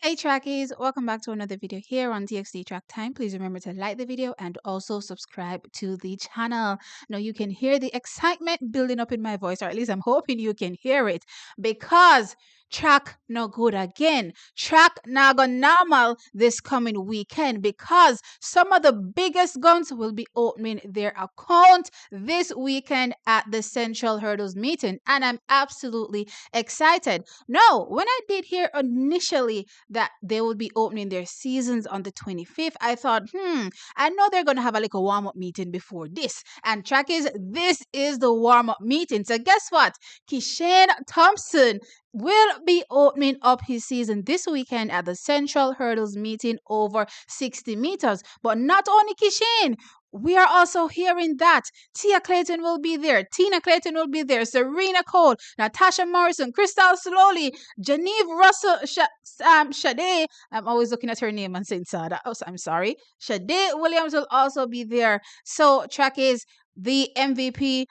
Hey trackies, welcome back to another video here on TXT Track Time. Please remember to like the video and also subscribe to the channel. Now you can hear the excitement building up in my voice, or at least I'm hoping you can hear it, because track no good again. Track now go normal this coming weekend because some of the biggest guns will be opening their account this weekend at the Central Hurdles meeting, and I'm absolutely excited. No, when I did hear initially that they would be opening their seasons on the 25th, I thought, I know they're going to have a little warm up meeting before this. And track is, this is the warm up meeting. So guess what? Kishane Thompson will be opening up his season this weekend at the Central Hurdles meeting over 60 meters. But not only Kishane, we are also hearing that Tia Clayton will be there, Tina Clayton will be there, Serena Cole, Natasha Morrison, Crystal Slowly, Genevieve Russell, Sade. I'm always looking at her name and saying Sada. Oh, I'm sorry. Sade Williams will also be there. So track is the MVP,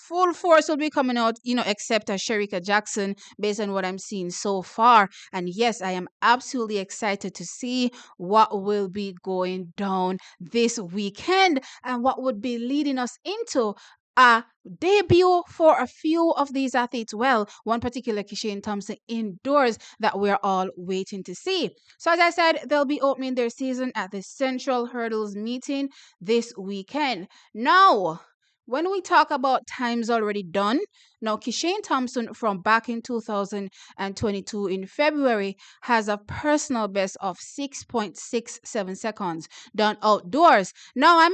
full force will be coming out, except Sherika Jackson, based on what I'm seeing so far. And yes, I am absolutely excited to see what will be going down this weekend and what would be leading us into a debut for a few of these athletes. Well, one particular, Kishane Thompson, indoors, that we're all waiting to see. So as I said, they'll be opening their season at the Central Hurdles meeting this weekend. Now, when we talk about times already done, now Kishane Thompson from back in 2022 in February has a personal best of 6.67 seconds done outdoors. Now I'm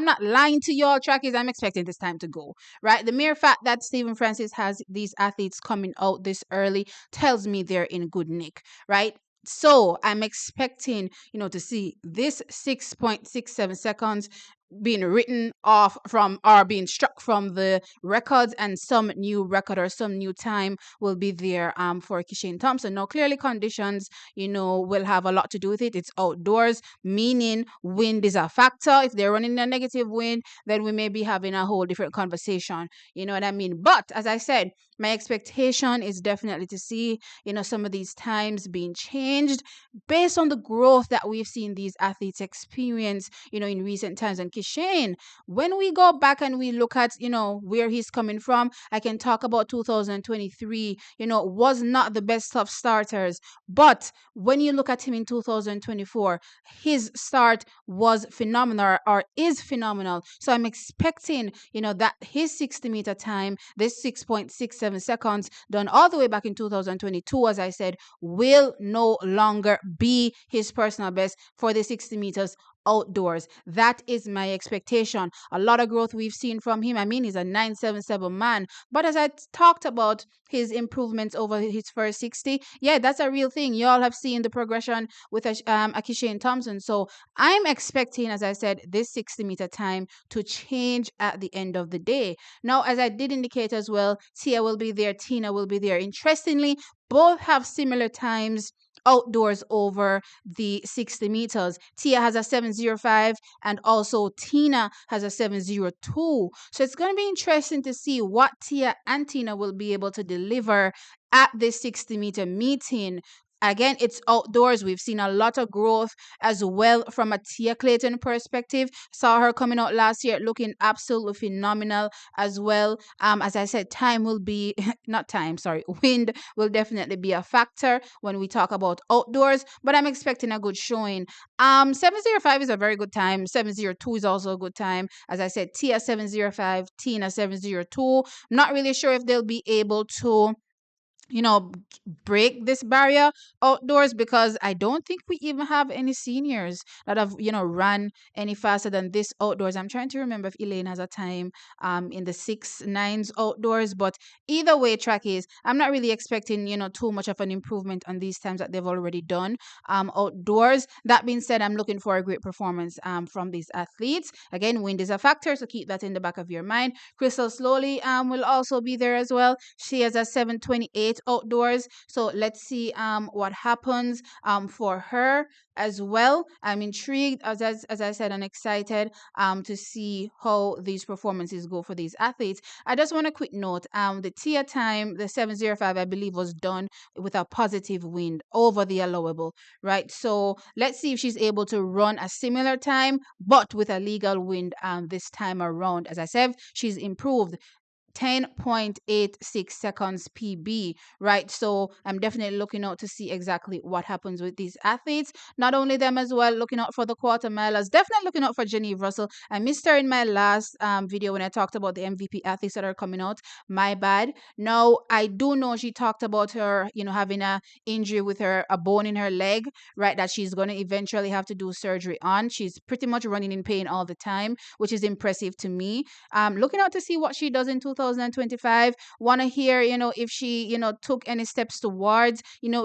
not lying to y'all trackies, I'm expecting this time to go, right? The mere fact that Stephen Francis has these athletes coming out this early tells me they're in good nick, right? So I'm expecting, to see this 6.67 seconds being written off from or being struck from the records, and some new record or some new time will be there for Kishane Thompson. Now clearly conditions will have a lot to do with it. It's outdoors, meaning wind is a factor. If they're running a negative wind, then we may be having a whole different conversation, you know what I mean? But as I said, my expectation is definitely to see some of these times being changed based on the growth that we've seen these athletes experience in recent times. And Kishane, when we go back and we look at, where he's coming from, I can talk about 2023, was not the best of starters. But when you look at him in 2024, his start was phenomenal or is phenomenal. So I'm expecting, that his 60-meter time, this 6.67 seconds done all the way back in 2022, as I said, will no longer be his personal best for the 60 meters outdoors. That is my expectation. A lot of growth we've seen from him. I mean, he's a 977 man. But as I talked about his improvements over his first 60, yeah, that's a real thing. You all have seen the progression with Kishane Thompson. So I'm expecting, as I said, this 60-meter time to change at the end of the day. Now, as I did indicate as well, Tia will be there, Tina will be there. Interestingly, both have similar times outdoors over the 60 meters. Tia has a 7:05 and also Tina has a 7:02. So it's going to be interesting to see what Tia and Tina will be able to deliver at this 60-meter meeting. Again, it's outdoors. We've seen a lot of growth as well from a Tia Clayton perspective. Saw her coming out last year looking absolutely phenomenal as well. As I said, time will be, not time, sorry, wind will definitely be a factor when we talk about outdoors, but I'm expecting a good showing. 7:05 is a very good time. 7:02 is also a good time. As I said, Tia 7:05, Tina 7:02. Not really sure if they'll be able to break this barrier outdoors, because I don't think we even have any seniors that have run any faster than this outdoors. I'm trying to remember if Elaine has a time in the 6.9s outdoors, but either way, track is, I'm not really expecting too much of an improvement on these times that they've already done outdoors. That being said, I'm looking for a great performance from these athletes. Again, wind is a factor, so keep that in the back of your mind. Crystal Slowly will also be there as well. She has a 7:28 it's outdoors. So let's see what happens for her as well. I'm intrigued, as I said, and excited to see how these performances go for these athletes. I just want a quick note. The Tia time, the 7:05, I believe, was done with a positive wind over the allowable, right? So let's see if she's able to run a similar time, but with a legal wind this time around. As I said, she's improved 10.86 seconds PB, right? So I'm definitely looking out to see exactly what happens with these athletes. Not only them as well, looking out for the quarter milers, definitely looking out for Genevieve Russell. I missed her in my last video when I talked about the MVP athletes that are coming out. My bad. Now, I do know she talked about her, having a injury with a bone in her leg, right? That she's going to eventually have to do surgery on. She's pretty much running in pain all the time, which is impressive to me. Looking out to see what she does in 2025. Want to hear, if she, took any steps towards,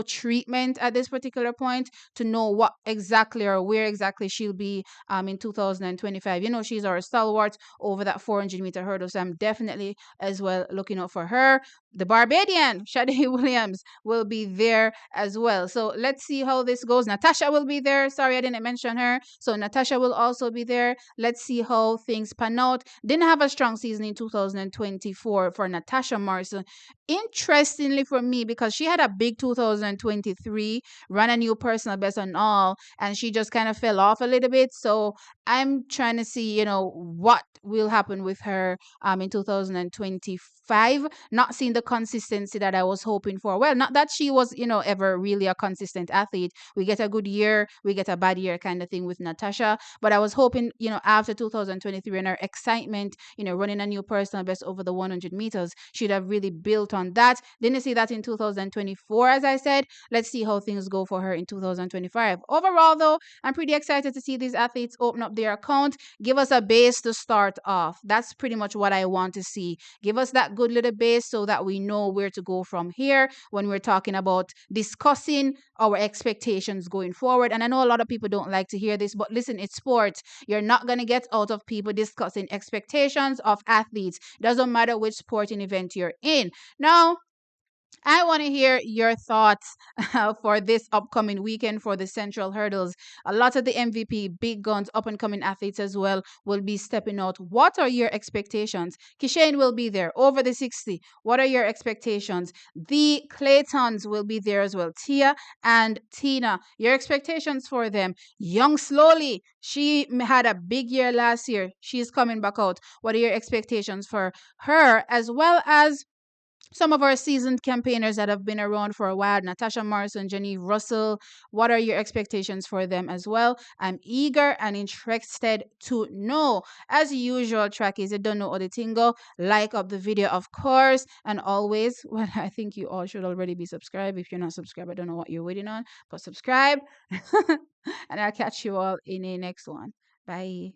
treatment at this particular point to know what exactly or where exactly she'll be in 2025. She's our stalwart over that 400-meter hurdle. So I'm definitely as well looking out for her. The Barbadian, Shade Williams, will be there as well. So let's see how this goes. Natasha will be there. Sorry, I didn't mention her. So Natasha will also be there. Let's see how things pan out. Didn't have a strong season in 2024 for Natasha Morrison. Interestingly for me, because she had a big 2023, ran a new personal best and all, and she just kind of fell off a little bit. So I'm trying to see, what will happen with her in 2025. Not seeing the consistency that I was hoping for. Well, not that she was, ever really a consistent athlete. We get a good year, we get a bad year kind of thing with Natasha. But I was hoping, after 2023 and her excitement, running a new personal best over the 100 meters, she'd have really built on that. Didn't see that in 2024, as I said. Let's see how things go for her in 2025. Overall, though, I'm pretty excited to see these athletes open up their account, give us a base to start off. That's pretty much what I want to see. Give us that good little base so that we know where to go from here when we're talking about discussing our expectations going forward. And I know a lot of people don't like to hear this, but listen, it's sports. You're not going to get out of people discussing expectations of athletes. Doesn't matter which sporting event you're in. Now, I want to hear your thoughts for this upcoming weekend for the Central Hurdles. A lot of the MVP, big guns, up and coming athletes as well will be stepping out. What are your expectations? Kishane will be there over the 60. What are your expectations? The Claytons will be there as well. Tia and Tina, your expectations for them. Young Slowly, she had a big year last year. She's coming back out. What are your expectations for her, as well as some of our seasoned campaigners that have been around for a while? Natasha Morrison, Genevieve Russell, what are your expectations for them as well? I'm eager and interested to know. As usual, trackies, you don't know how the thing go. Like up the video, of course, and always, well, I think you all should already be subscribed. If you're not subscribed, I don't know what you're waiting on, but subscribe. And I'll catch you all in the next one. Bye.